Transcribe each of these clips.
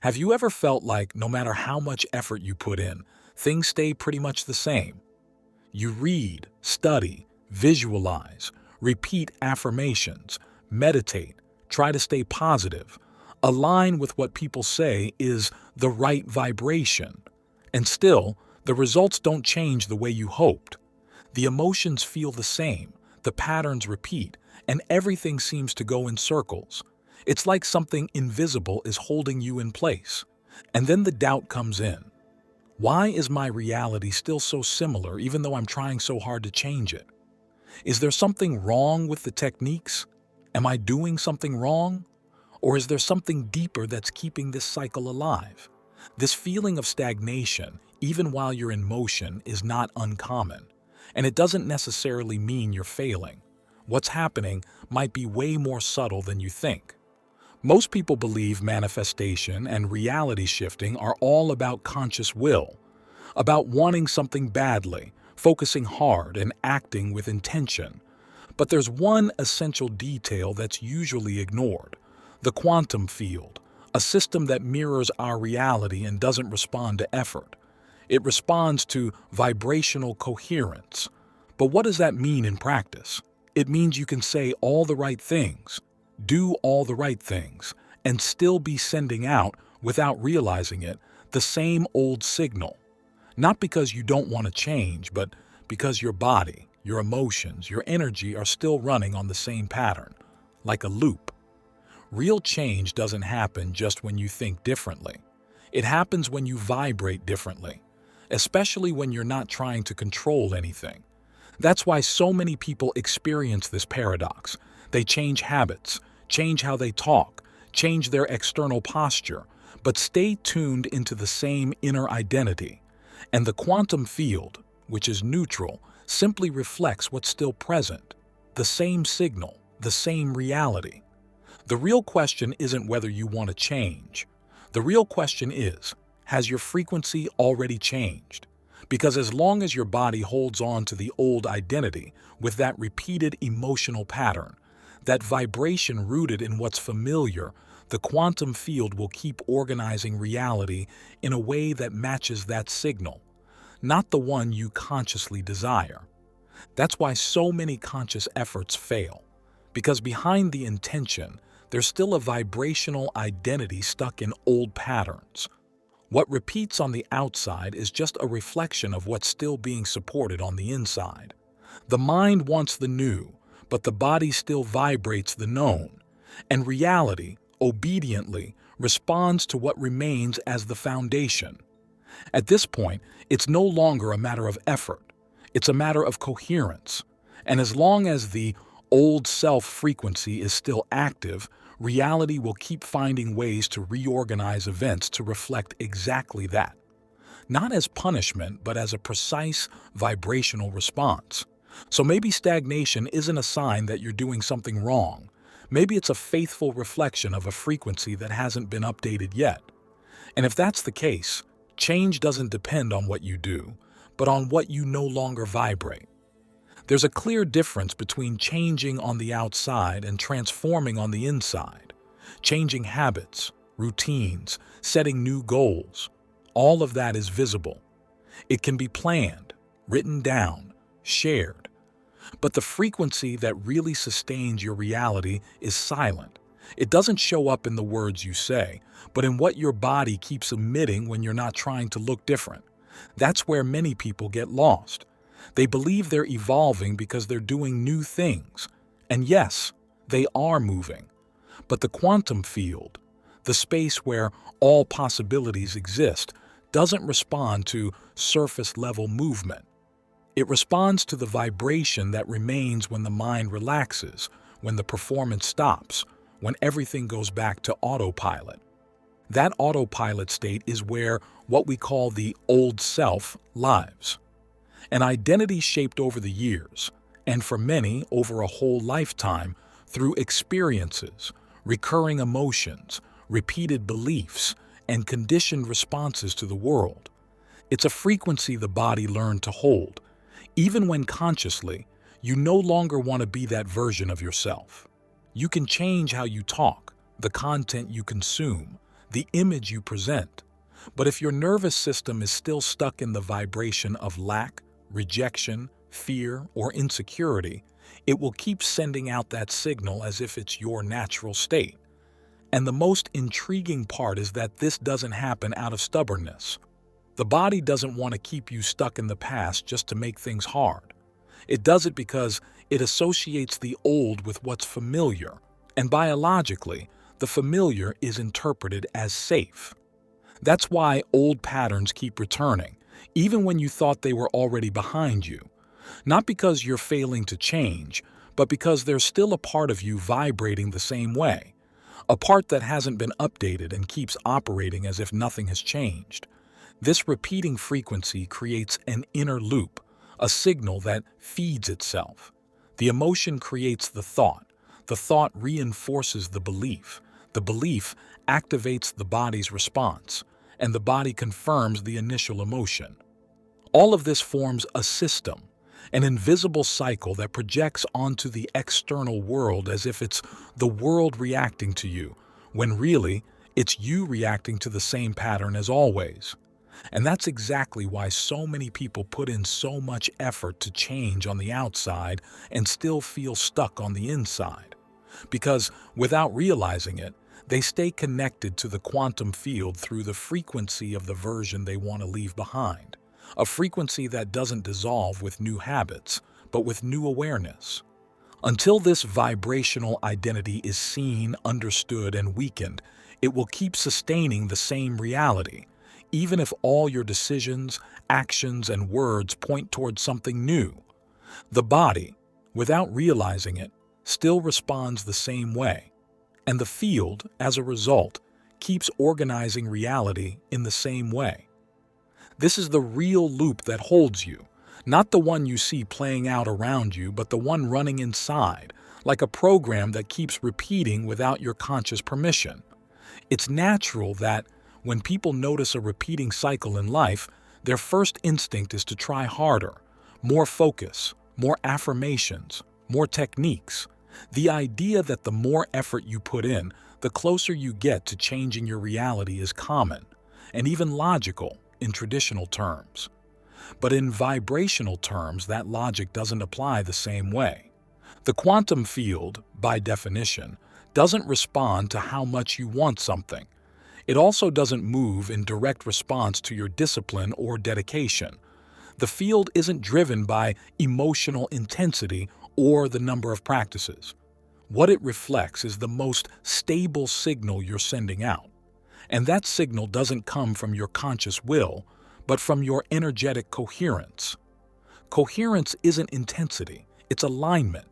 Have you ever felt like no matter how much effort you put in, things stay pretty much the same? You read, study, visualize, repeat affirmations, meditate, try to stay positive, align with what people say is the right vibration, and still, the results don't change the way you hoped. The emotions feel the same, the patterns repeat, and everything seems to go in circles. It's like something invisible is holding you in place. And then the doubt comes in. Why is my reality still so similar even though I'm trying so hard to change it? Is there something wrong with the techniques? Am I doing something wrong? Or is there something deeper that's keeping this cycle alive? This feeling of stagnation, even while you're in motion, is not uncommon. And it doesn't necessarily mean you're failing. What's happening might be way more subtle than you think. Most people believe manifestation and reality shifting are all about conscious will, about wanting something badly, focusing hard, and acting with intention. But there's one essential detail that's usually ignored: the quantum field, a system that mirrors our reality and doesn't respond to effort. It responds to vibrational coherence. But what does that mean in practice? It means you can say all the right things, do all the right things, and still be sending out, without realizing it, the same old signal. Not because you don't want to change, but because your body, your emotions, your energy are still running on the same pattern, like a loop. Real change doesn't happen just when you think differently. It happens when you vibrate differently, especially when you're not trying to control anything. That's why so many people experience this paradox. They change habits, change how they talk, change their external posture, but stay tuned into the same inner identity. And the quantum field, which is neutral, simply reflects what's still present. The same signal, the same reality. The real question isn't whether you want to change. The real question is, has your frequency already changed? Because as long as your body holds on to the old identity with that repeated emotional pattern, that vibration rooted in what's familiar, the quantum field will keep organizing reality in a way that matches that signal, not the one you consciously desire. That's why so many conscious efforts fail, because behind the intention, there's still a vibrational identity stuck in old patterns. What repeats on the outside is just a reflection of what's still being supported on the inside. The mind wants the new, but the body still vibrates the known, and reality, obediently, responds to what remains as the foundation. At this point, it's no longer a matter of effort, it's a matter of coherence, and as long as the old self frequency is still active, reality will keep finding ways to reorganize events to reflect exactly that. Not as punishment, but as a precise vibrational response. So maybe stagnation isn't a sign that you're doing something wrong. Maybe it's a faithful reflection of a frequency that hasn't been updated yet. And if that's the case, change doesn't depend on what you do, but on what you no longer vibrate. There's a clear difference between changing on the outside and transforming on the inside. Changing habits, routines, setting new goals, all of that is visible. It can be planned, written down, shared. But the frequency that really sustains your reality is silent. It doesn't show up in the words you say, but in what your body keeps emitting when you're not trying to look different. That's where many people get lost. They believe they're evolving because they're doing new things. And yes, they are moving. But the quantum field, the space where all possibilities exist, doesn't respond to surface-level movement. It responds to the vibration that remains when the mind relaxes, when the performance stops, when everything goes back to autopilot. That autopilot state is where what we call the old self lives. An identity shaped over the years, and for many over a whole lifetime, through experiences, recurring emotions, repeated beliefs, and conditioned responses to the world. It's a frequency the body learned to hold. Even when consciously, you no longer want to be that version of yourself. You can change how you talk, the content you consume, the image you present. But if your nervous system is still stuck in the vibration of lack, rejection, fear, or insecurity, it will keep sending out that signal as if it's your natural state. And the most intriguing part is that this doesn't happen out of stubbornness. The body doesn't want to keep you stuck in the past just to make things hard. It does it because it associates the old with what's familiar, and biologically, the familiar is interpreted as safe. That's why old patterns keep returning, even when you thought they were already behind you. Not because you're failing to change, but because there's still a part of you vibrating the same way. A part that hasn't been updated and keeps operating as if nothing has changed. This repeating frequency creates an inner loop, a signal that feeds itself. The emotion creates the thought reinforces the belief activates the body's response, and the body confirms the initial emotion. All of this forms a system, an invisible cycle that projects onto the external world as if it's the world reacting to you, when really, it's you reacting to the same pattern as always. And that's exactly why so many people put in so much effort to change on the outside and still feel stuck on the inside. Because, without realizing it, they stay connected to the quantum field through the frequency of the version they want to leave behind. A frequency that doesn't dissolve with new habits, but with new awareness. Until this vibrational identity is seen, understood, and weakened, it will keep sustaining the same reality, even if all your decisions, actions, and words point towards something new. The body, without realizing it, still responds the same way, and the field, as a result, keeps organizing reality in the same way. This is the real loop that holds you, not the one you see playing out around you, but the one running inside, like a program that keeps repeating without your conscious permission. It's natural that, when people notice a repeating cycle in life, their first instinct is to try harder, more focus, more affirmations, more techniques. The idea that the more effort you put in, the closer you get to changing your reality is common, and even logical in traditional terms. But in vibrational terms, that logic doesn't apply the same way. The quantum field, by definition, doesn't respond to how much you want something. It also doesn't move in direct response to your discipline or dedication. The field isn't driven by emotional intensity or the number of practices. What it reflects is the most stable signal you're sending out. And that signal doesn't come from your conscious will, but from your energetic coherence. Coherence isn't intensity, it's alignment.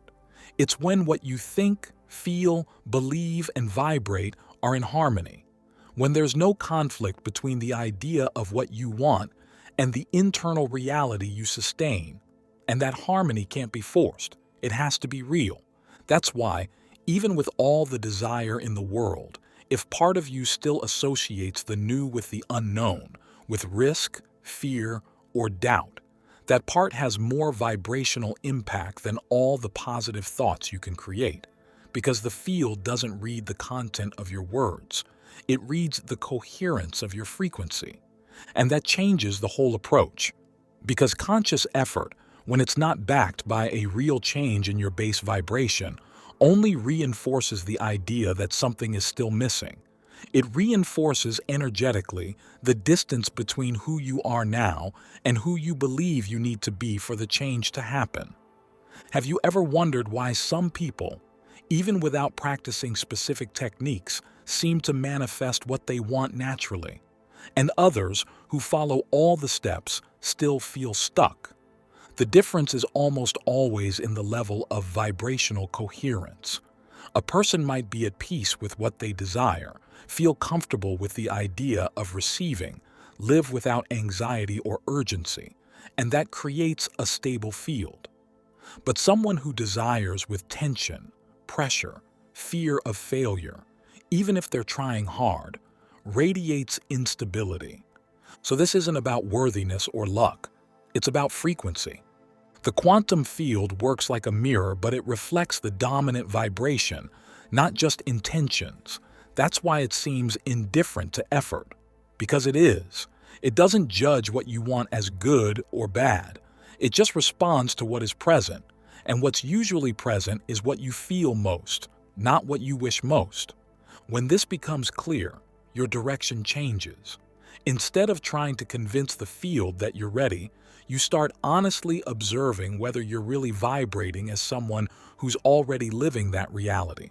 It's when what you think, feel, believe, and vibrate are in harmony. When there's no conflict between the idea of what you want and the internal reality you sustain. And that harmony can't be forced. It has to be real. That's why, even with all the desire in the world, if part of you still associates the new with the unknown, with risk, fear, or doubt, that part has more vibrational impact than all the positive thoughts you can create. Because the field doesn't read the content of your words. It reads the coherence of your frequency. And that changes the whole approach. Because conscious effort, when it's not backed by a real change in your base vibration, only reinforces the idea that something is still missing. It reinforces energetically the distance between who you are now and who you believe you need to be for the change to happen. Have you ever wondered why some people, even without practicing specific techniques, seem to manifest what they want naturally, and others who follow all the steps still feel stuck? The difference is almost always in the level of vibrational coherence. A person might be at peace with what they desire, feel comfortable with the idea of receiving, live without anxiety or urgency, and that creates a stable field. But someone who desires with tension, pressure, fear of failure, even if they're trying hard, radiates instability. So this isn't about worthiness or luck. It's about frequency. The quantum field works like a mirror, but it reflects the dominant vibration, not just intentions. That's why it seems indifferent to effort, because it is. It doesn't judge what you want as good or bad. It just responds to what is present, and what's usually present is what you feel most, not what you wish most. When this becomes clear, your direction changes. Instead of trying to convince the field that you're ready, you start honestly observing whether you're really vibrating as someone who's already living that reality.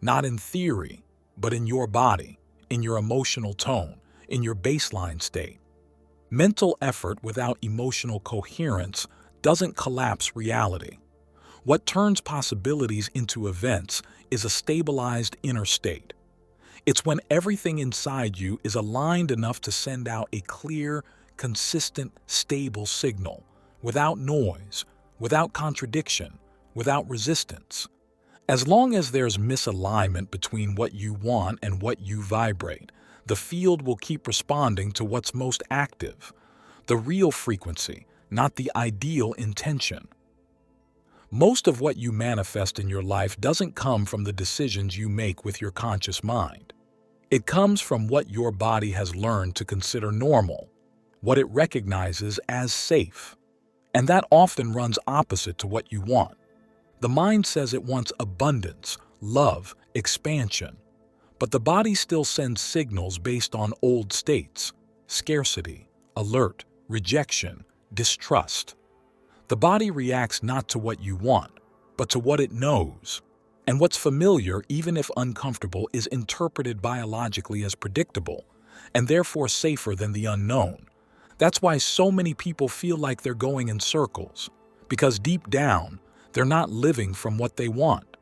Not in theory, but in your body, in your emotional tone, in your baseline state. Mental effort without emotional coherence doesn't collapse reality. What turns possibilities into events is a stabilized inner state. It's when everything inside you is aligned enough to send out a clear, consistent, stable signal, without noise, without contradiction, without resistance. As long as there's misalignment between what you want and what you vibrate, the field will keep responding to what's most active, the real frequency, not the ideal intention. Most of what you manifest in your life doesn't come from the decisions you make with your conscious mind. It comes from what your body has learned to consider normal, what it recognizes as safe. And that often runs opposite to what you want. The mind says it wants abundance, love, expansion. But the body still sends signals based on old states: scarcity, alert, rejection, distrust. The body reacts not to what you want, but to what it knows. And what's familiar, even if uncomfortable, is interpreted biologically as predictable, and therefore safer than the unknown. That's why so many people feel like they're going in circles, because deep down, they're not living from what they want.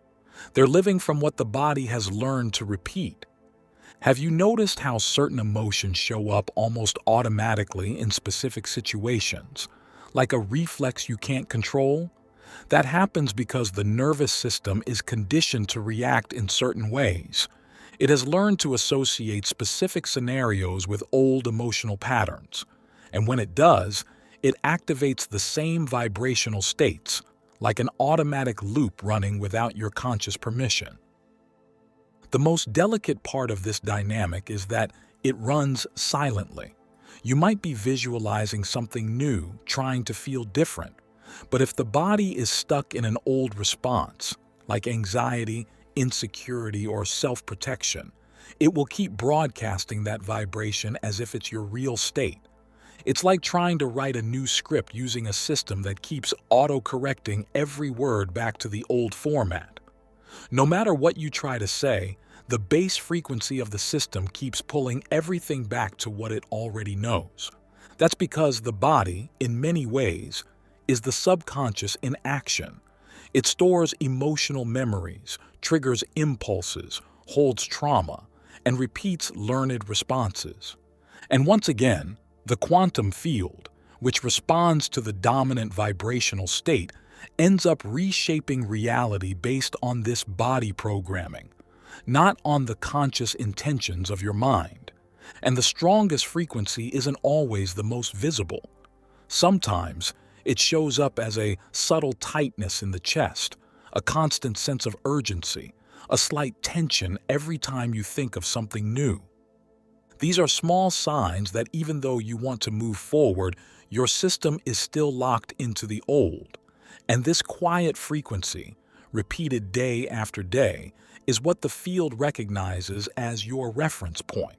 They're living from what the body has learned to repeat. Have you noticed how certain emotions show up almost automatically in specific situations, like a reflex you can't control? That happens because the nervous system is conditioned to react in certain ways. It has learned to associate specific scenarios with old emotional patterns. And when it does, it activates the same vibrational states, like an automatic loop running without your conscious permission. The most delicate part of this dynamic is that it runs silently. You might be visualizing something new, trying to feel different. But if the body is stuck in an old response, like anxiety, insecurity, or self-protection, it will keep broadcasting that vibration as if it's your real state. It's like trying to write a new script using a system that keeps auto-correcting every word back to the old format. No matter what you try to say, the base frequency of the system keeps pulling everything back to what it already knows. That's because the body, in many ways, is the subconscious in action. It stores emotional memories, triggers impulses, holds trauma, and repeats learned responses. And once again, the quantum field, which responds to the dominant vibrational state, ends up reshaping reality based on this body programming, not on the conscious intentions of your mind. And the strongest frequency isn't always the most visible. Sometimes it shows up as a subtle tightness in the chest, a constant sense of urgency, a slight tension every time you think of something new. These are small signs that even though you want to move forward, your system is still locked into the old. And this quiet frequency, repeated day after day, is what the field recognizes as your reference point.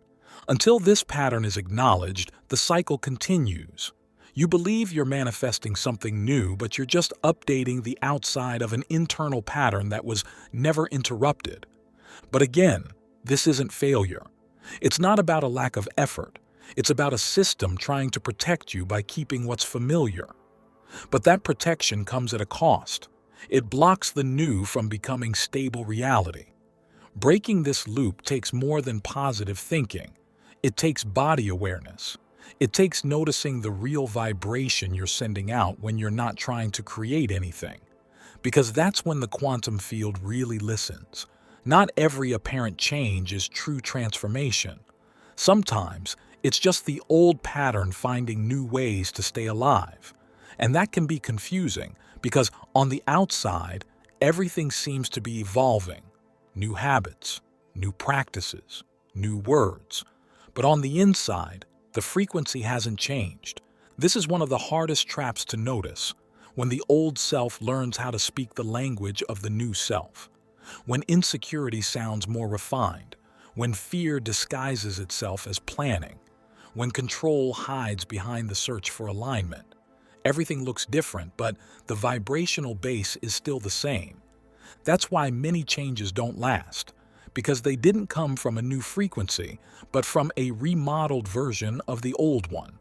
Until this pattern is acknowledged, the cycle continues. You believe you're manifesting something new, but you're just updating the outside of an internal pattern that was never interrupted. But again, this isn't failure. It's not about a lack of effort. It's about a system trying to protect you by keeping what's familiar. But that protection comes at a cost. It blocks the new from becoming stable reality. Breaking this loop takes more than positive thinking. It takes body awareness. It takes noticing the real vibration you're sending out when you're not trying to create anything. Because that's when the quantum field really listens. Not every apparent change is true transformation. Sometimes it's just the old pattern finding new ways to stay alive. And that can be confusing because on the outside, everything seems to be evolving. New habits, new practices, new words. But on the inside, the frequency hasn't changed. This is one of the hardest traps to notice, when the old self learns how to speak the language of the new self, when insecurity sounds more refined, when fear disguises itself as planning, when control hides behind the search for alignment. Everything looks different, but the vibrational base is still the same. That's why many changes don't last, because they didn't come from a new frequency, but from a remodeled version of the old one.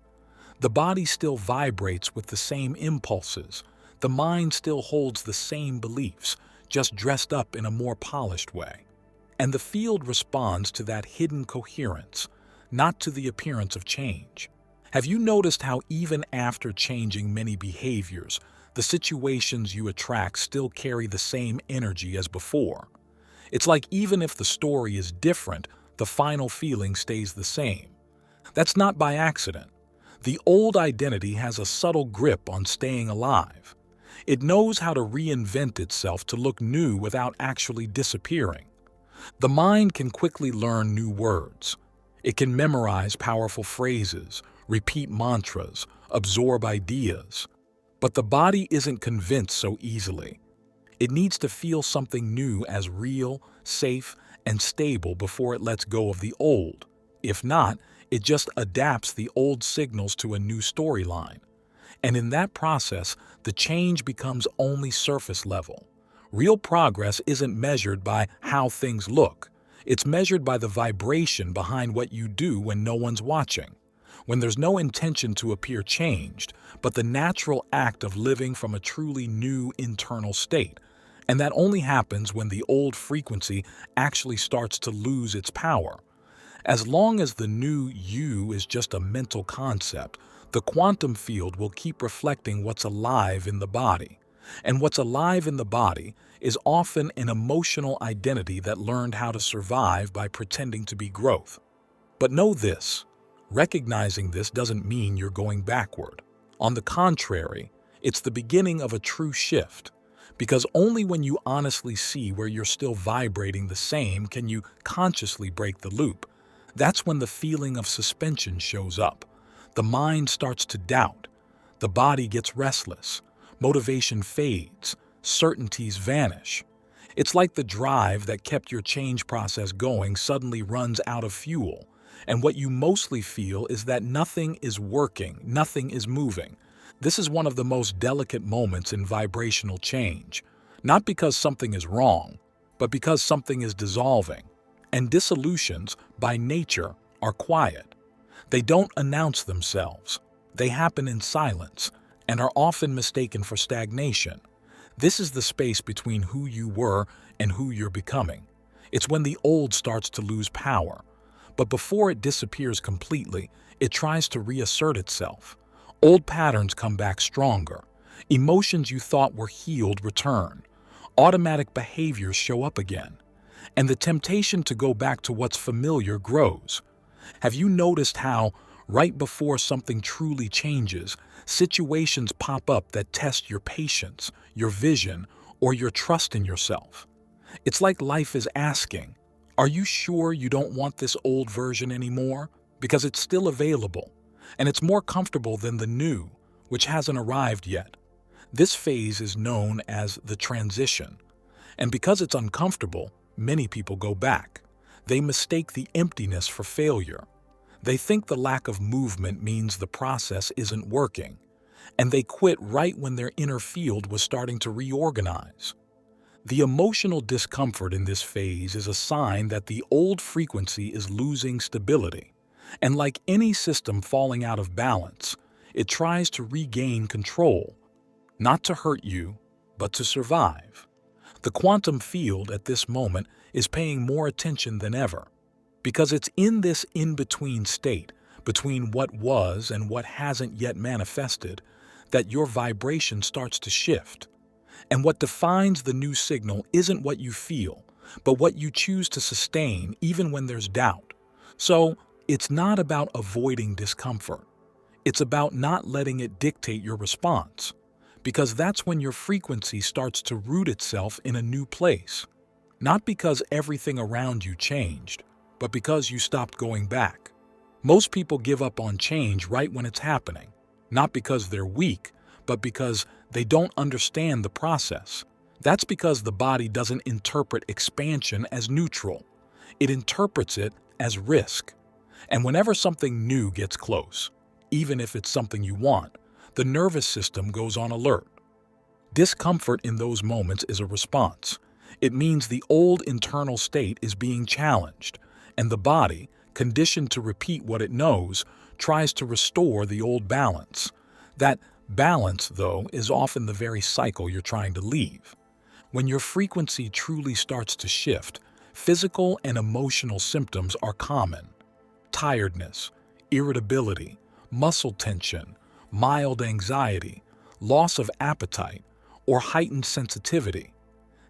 The body still vibrates with the same impulses. The mind still holds the same beliefs, just dressed up in a more polished way. And the field responds to that hidden coherence, not to the appearance of change. Have you noticed how even after changing many behaviors, the situations you attract still carry the same energy as before? It's like even if the story is different, the final feeling stays the same. That's not by accident. The old identity has a subtle grip on staying alive. It knows how to reinvent itself to look new without actually disappearing. The mind can quickly learn new words. It can memorize powerful phrases, repeat mantras, absorb ideas. But the body isn't convinced so easily. It needs to feel something new as real, safe, and stable before it lets go of the old. If not, it just adapts the old signals to a new storyline. And in that process, the change becomes only surface level. Real progress isn't measured by how things look. It's measured by the vibration behind what you do when no one's watching, when there's no intention to appear changed, but the natural act of living from a truly new internal state. And that only happens when the old frequency actually starts to lose its power. As long as the new you is just a mental concept, the quantum field will keep reflecting what's alive in the body. And what's alive in the body is often an emotional identity that learned how to survive by pretending to be growth. But know this, recognizing this doesn't mean you're going backward. On the contrary, it's the beginning of a true shift. Because only when you honestly see where you're still vibrating the same can you consciously break the loop. That's when the feeling of suspension shows up. The mind starts to doubt. The body gets restless. Motivation fades. Certainties vanish. It's like the drive that kept your change process going suddenly runs out of fuel. And what you mostly feel is that nothing is working, nothing is moving. This is one of the most delicate moments in vibrational change. Not because something is wrong, but because something is dissolving. And dissolutions, by nature, are quiet. They don't announce themselves. They happen in silence and are often mistaken for stagnation. This is the space between who you were and who you're becoming. It's when the old starts to lose power. But before it disappears completely, it tries to reassert itself. Old patterns come back stronger. Emotions you thought were healed return. Automatic behaviors show up again. And the temptation to go back to what's familiar grows. Have you noticed how, right before something truly changes, situations pop up that test your patience, your vision, or your trust in yourself? It's like life is asking, are you sure you don't want this old version anymore? Because it's still available, and it's more comfortable than the new, which hasn't arrived yet. This phase is known as the transition. And because it's uncomfortable, many people go back. They mistake the emptiness for failure. They think the lack of movement means the process isn't working, and they quit right when their inner field was starting to reorganize. The emotional discomfort in this phase is a sign that the old frequency is losing stability, and like any system falling out of balance, it tries to regain control, not to hurt you, but to survive. The quantum field at this moment is paying more attention than ever, because it's in this in-between state, between what was and what hasn't yet manifested, that your vibration starts to shift. And what defines the new signal isn't what you feel, but what you choose to sustain even when there's doubt. So, it's not about avoiding discomfort. It's about not letting it dictate your response, because that's when your frequency starts to root itself in a new place. Not because everything around you changed, but because you stopped going back. Most people give up on change right when it's happening, not because they're weak, but because they don't understand the process. That's because the body doesn't interpret expansion as neutral. It interprets it as risk. And whenever something new gets close, even if it's something you want, the nervous system goes on alert. Discomfort in those moments is a response. It means the old internal state is being challenged, and the body, conditioned to repeat what it knows, tries to restore the old balance. That balance, though, is often the very cycle you're trying to leave. When your frequency truly starts to shift, physical and emotional symptoms are common. Tiredness, irritability, muscle tension, mild anxiety, loss of appetite, or heightened sensitivity.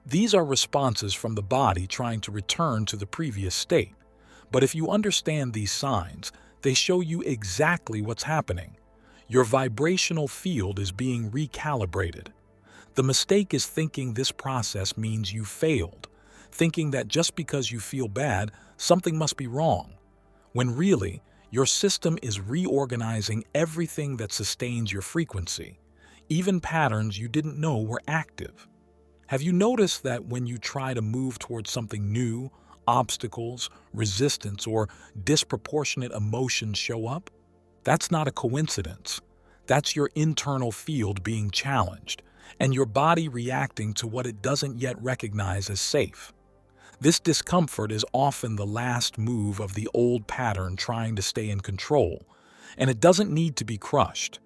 These are responses from the body trying to return to the previous state. But if you understand these signs, they show you exactly what's happening. Your vibrational field is being recalibrated. The mistake is thinking this process means you failed, thinking that just because you feel bad, something must be wrong, when really, your system is reorganizing everything that sustains your frequency, even patterns you didn't know were active. Have you noticed that when you try to move towards something new, obstacles, resistance, or disproportionate emotions show up? That's not a coincidence. That's your internal field being challenged, and your body reacting to what it doesn't yet recognize as safe. This discomfort is often the last move of the old pattern trying to stay in control, and it doesn't need to be crushed.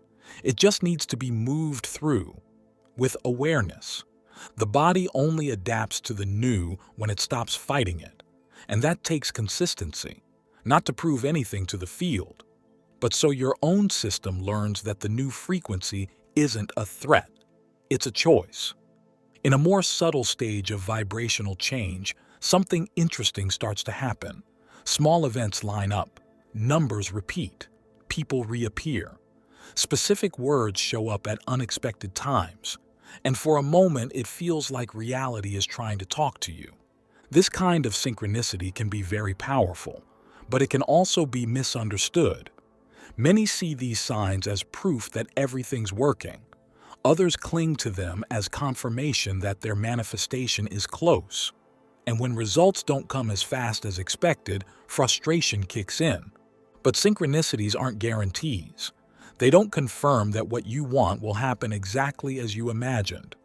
It just needs to be moved through with awareness. The body only adapts to the new when it stops fighting it, and that takes consistency, not to prove anything to the field, but so your own system learns that the new frequency isn't a threat, it's a choice. In a more subtle stage of vibrational change, something interesting starts to happen. Small events line up, numbers repeat, people reappear. Specific words show up at unexpected times, and for a moment it feels like reality is trying to talk to you. This kind of synchronicity can be very powerful, but it can also be misunderstood. Many see these signs as proof that everything's working. Others cling to them as confirmation that their manifestation is close. And when results don't come as fast as expected, frustration kicks in. But synchronicities aren't guarantees. They don't confirm that what you want will happen exactly as you imagined.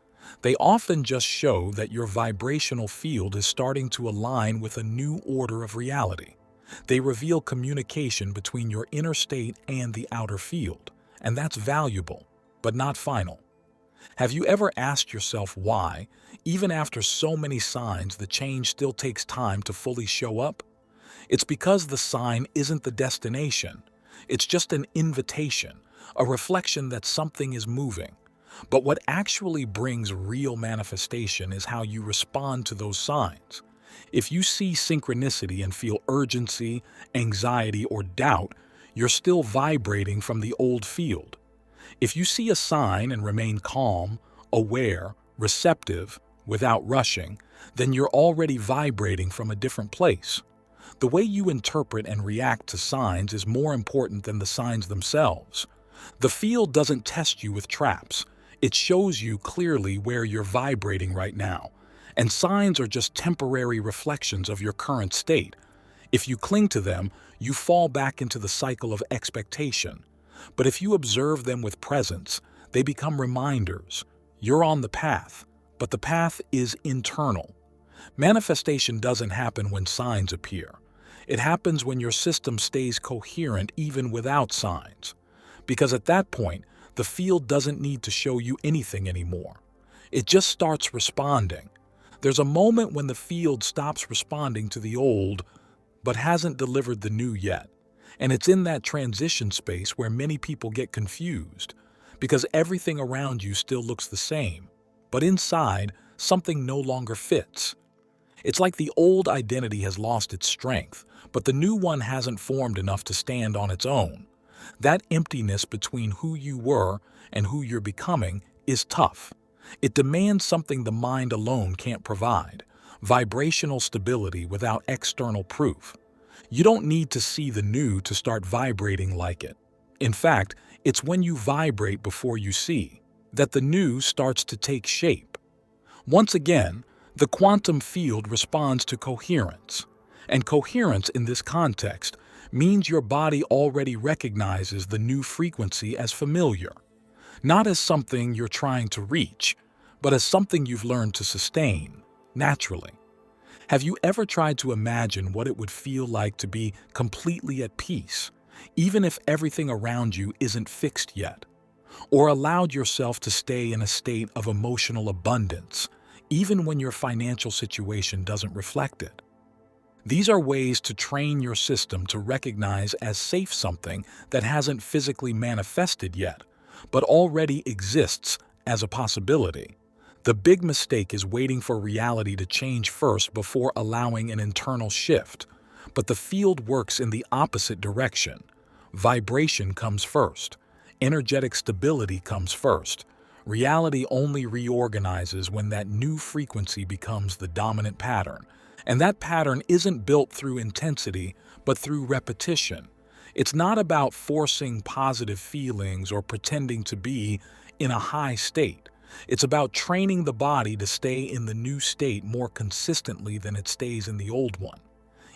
They often just show that your vibrational field is starting to align with a new order of reality. They reveal communication between your inner state and the outer field, and that's valuable, but not final. Have you ever asked yourself why, even after so many signs, the change still takes time to fully show up? It's because the sign isn't the destination. It's just an invitation, a reflection that something is moving. But what actually brings real manifestation is how you respond to those signs. If you see synchronicity and feel urgency, anxiety, or doubt, you're still vibrating from the old field. If you see a sign and remain calm, aware, receptive, without rushing, then you're already vibrating from a different place. The way you interpret and react to signs is more important than the signs themselves. The field doesn't test you with traps. It shows you clearly where you're vibrating right now, and signs are just temporary reflections of your current state. If you cling to them, you fall back into the cycle of expectation. But if you observe them with presence, they become reminders. You're on the path, but the path is internal. Manifestation doesn't happen when signs appear. It happens when your system stays coherent even without signs. Because at that point, the field doesn't need to show you anything anymore. It just starts responding. There's a moment when the field stops responding to the old, but hasn't delivered the new yet. And it's in that transition space where many people get confused, because everything around you still looks the same, but inside, something no longer fits. It's like the old identity has lost its strength, but the new one hasn't formed enough to stand on its own. That emptiness between who you were and who you're becoming is tough. It demands something the mind alone can't provide, vibrational stability without external proof. You don't need to see the new to start vibrating like it. In fact, it's when you vibrate before you see that the new starts to take shape. Once again, the quantum field responds to coherence. And coherence in this context means your body already recognizes the new frequency as familiar, not as something you're trying to reach, but as something you've learned to sustain naturally. Have you ever tried to imagine what it would feel like to be completely at peace, even if everything around you isn't fixed yet? Or allowed yourself to stay in a state of emotional abundance, even when your financial situation doesn't reflect it? These are ways to train your system to recognize as safe something that hasn't physically manifested yet, but already exists as a possibility. The big mistake is waiting for reality to change first before allowing an internal shift. But the field works in the opposite direction. Vibration comes first. Energetic stability comes first. Reality only reorganizes when that new frequency becomes the dominant pattern. And that pattern isn't built through intensity, but through repetition. It's not about forcing positive feelings or pretending to be in a high state. It's about training the body to stay in the new state more consistently than it stays in the old one,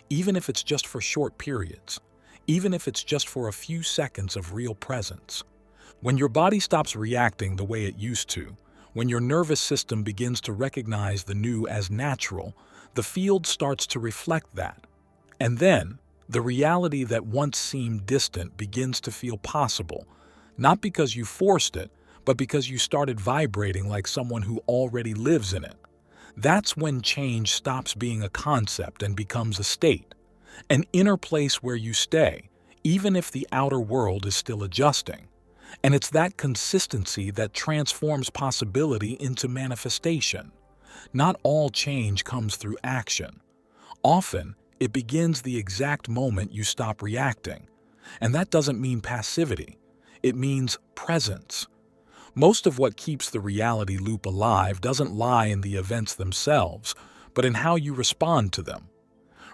even if it's just for short periods, even if it's just for a few seconds of real presence. When your body stops reacting the way it used to, when your nervous system begins to recognize the new as natural, the field starts to reflect that. And then, the reality that once seemed distant begins to feel possible, not because you forced it, but because you started vibrating like someone who already lives in it. That's when change stops being a concept and becomes a state, an inner place where you stay, even if the outer world is still adjusting. And it's that consistency that transforms possibility into manifestation. Not all change comes through action. Often, it begins the exact moment you stop reacting. And that doesn't mean passivity. It means presence. Most of what keeps the reality loop alive doesn't lie in the events themselves, but in how you respond to them.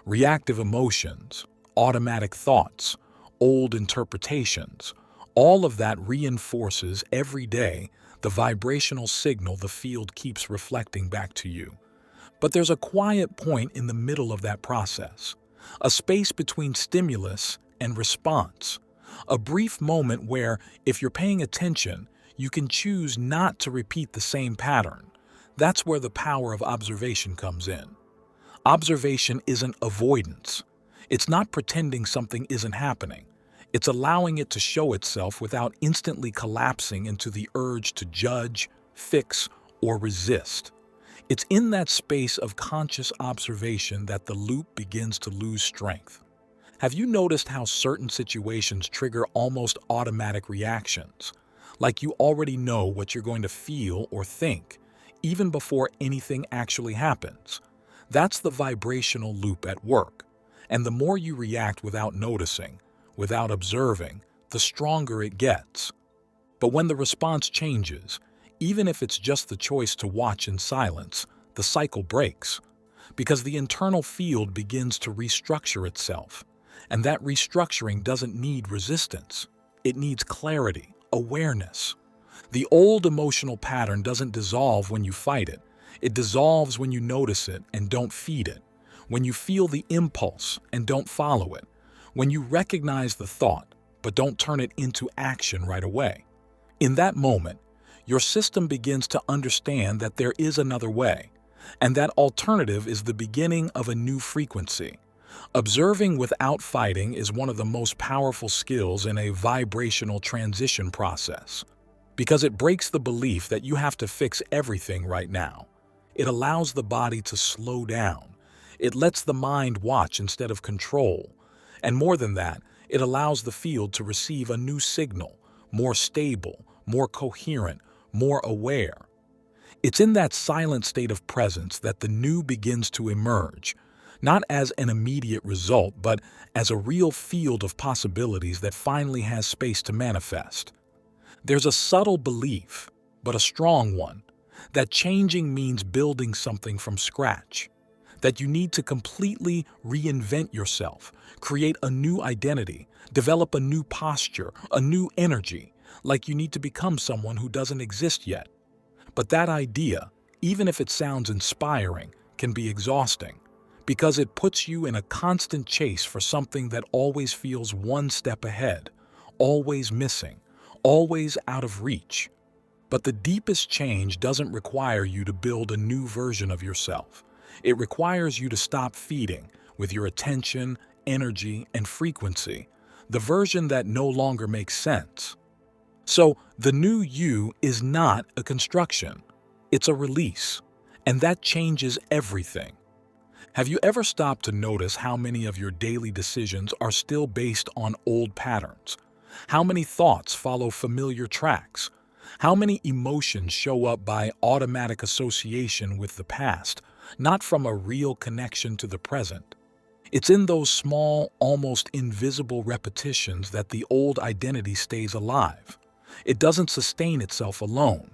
Reactive emotions, automatic thoughts, old interpretations, all of that reinforces every day the vibrational signal the field keeps reflecting back to you. But there's a quiet point in the middle of that process, a space between stimulus and response, a brief moment where, if you're paying attention, you can choose not to repeat the same pattern. That's where the power of observation comes in. Observation isn't avoidance. It's not pretending something isn't happening. It's allowing it to show itself without instantly collapsing into the urge to judge, fix, or resist. It's in that space of conscious observation that the loop begins to lose strength. Have you noticed how certain situations trigger almost automatic reactions? Like you already know what you're going to feel or think, even before anything actually happens. That's the vibrational loop at work. And the more you react without noticing, without observing, the stronger it gets. But when the response changes, even if it's just the choice to watch in silence, the cycle breaks. Because the internal field begins to restructure itself. And that restructuring doesn't need resistance. It needs clarity. Awareness. The old emotional pattern doesn't dissolve when you fight it. It dissolves when you notice it and don't feed it. When you feel the impulse and don't follow it. When you recognize the thought but don't turn it into action right away. In that moment, your system begins to understand that there is another way, and that alternative is the beginning of a new frequency. Observing without fighting is one of the most powerful skills in a vibrational transition process, because it breaks the belief that you have to fix everything right now. It allows the body to slow down. It lets the mind watch instead of control. And more than that, it allows the field to receive a new signal, more stable, more coherent, more aware. It's in that silent state of presence that the new begins to emerge, not as an immediate result, but as a real field of possibilities that finally has space to manifest. There's a subtle belief, but a strong one, that changing means building something from scratch, that you need to completely reinvent yourself, create a new identity, develop a new posture, a new energy, like you need to become someone who doesn't exist yet. But that idea, even if it sounds inspiring, can be exhausting because it puts you in a constant chase for something that always feels one step ahead, always missing, always out of reach. But the deepest change doesn't require you to build a new version of yourself. It requires you to stop feeding, with your attention, energy, and frequency, the version that no longer makes sense. So, the new you is not a construction. It's a release. And that changes everything. Have you ever stopped to notice how many of your daily decisions are still based on old patterns? How many thoughts follow familiar tracks? How many emotions show up by automatic association with the past, not from a real connection to the present? It's in those small, almost invisible repetitions that the old identity stays alive. It doesn't sustain itself alone.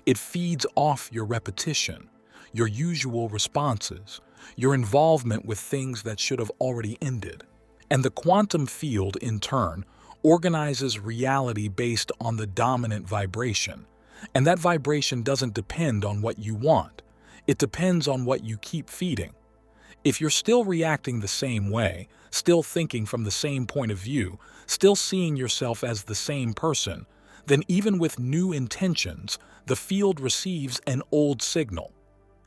It feeds off your repetition, your usual responses, your involvement with things that should have already ended. And the quantum field, in turn, organizes reality based on the dominant vibration. And that vibration doesn't depend on what you want. It depends on what you keep feeding. If you're still reacting the same way, still thinking from the same point of view, still seeing yourself as the same person, then even with new intentions, the field receives an old signal.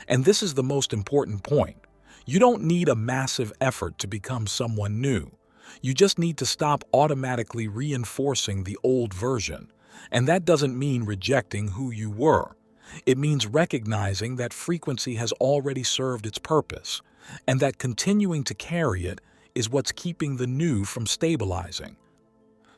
And this is the most important point. You don't need a massive effort to become someone new. You just need to stop automatically reinforcing the old version. And that doesn't mean rejecting who you were. It means recognizing that frequency has already served its purpose, and that continuing to carry it is what's keeping the new from stabilizing.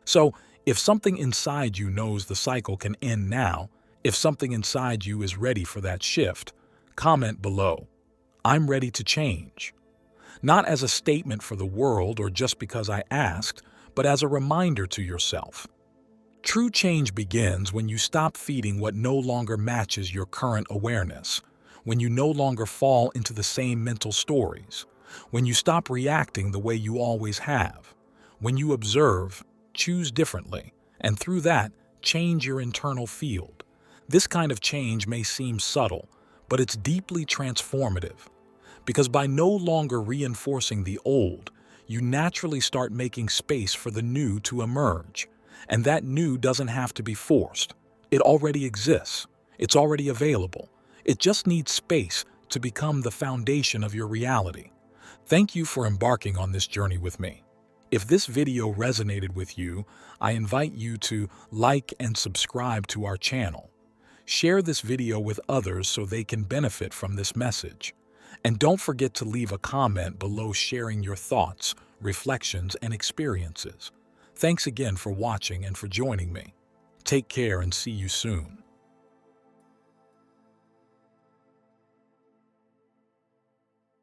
So, if something inside you knows the cycle can end now, if something inside you is ready for that shift, comment below, "I'm ready to change." Not as a statement for the world or just because I asked, but as a reminder to yourself. True change begins when you stop feeding what no longer matches your current awareness, when you no longer fall into the same mental stories, when you stop reacting the way you always have, when you observe, choose differently, and through that, change your internal field. This kind of change may seem subtle, but it's deeply transformative. Because by no longer reinforcing the old, you naturally start making space for the new to emerge. And that new doesn't have to be forced. It already exists. It's already available. It just needs space to become the foundation of your reality. Thank you for embarking on this journey with me. If this video resonated with you, I invite you to like and subscribe to our channel. Share this video with others so they can benefit from this message. And don't forget to leave a comment below sharing your thoughts, reflections, and experiences. Thanks again for watching and for joining me. Take care and see you soon.